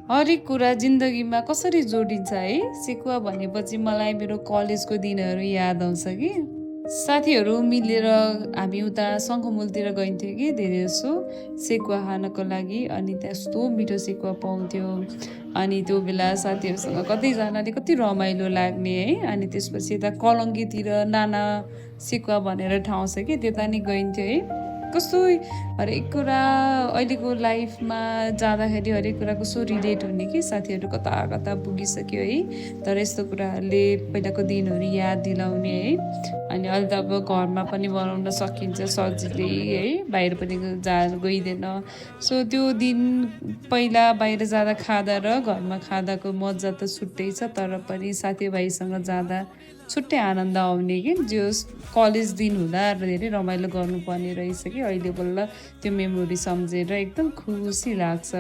हरेक कुरा जिन्दगीमा कसरी जोडिन्छ है। सेकुवा भनेपछि मलाई मेरो कलेजको दिनहरू याद आउँछ कि साथीहरू मिलेर हामी उता शङ्खमुलतिर गइन्थ्यौँ कि धेरै जसो सेकुवा खानको लागि। अनि त्यस्तो मिठो सेकुवा पाउँथ्यो। अनि त्यो बेला साथीहरूसँग कतै जानाले कति रमाइलो लाग्ने है। अनि त्यसपछि यता कलङ्गीतिर नाना सेकुवा भनेर ठाउँ छ कि त्यता नि गइन्थ्यो है। कस्तो हरेक कुरा अहिलेको लाइफमा जाँदाखेरि हरेक कुरा कस्तो रिलेट हुने कि साथीहरू कता कता पुगिसक्यो है। तर यस्तो कुराहरूले पहिलाको दिनहरू याद दिलाउने है। अनि अहिले त अब घरमा पनि बनाउन सकिन्छ सजिलै है, बाहिर पनि गइँदैन। सो त्यो दिन पहिला बाहिर जाँदा खाँदा र घरमा खाँदाको मजा त छुट्टै छ। तर पनि साथीभाइसँग जाँदा छुट्टै आनन्द आउने कि जो कलेज दिन हुँदा धेरै रमाइलो गर्नुपर्ने रहेछ कि अहिले बल्ल त्यो मेमोरी सम्झेर एकदम खुसी लाग्छ।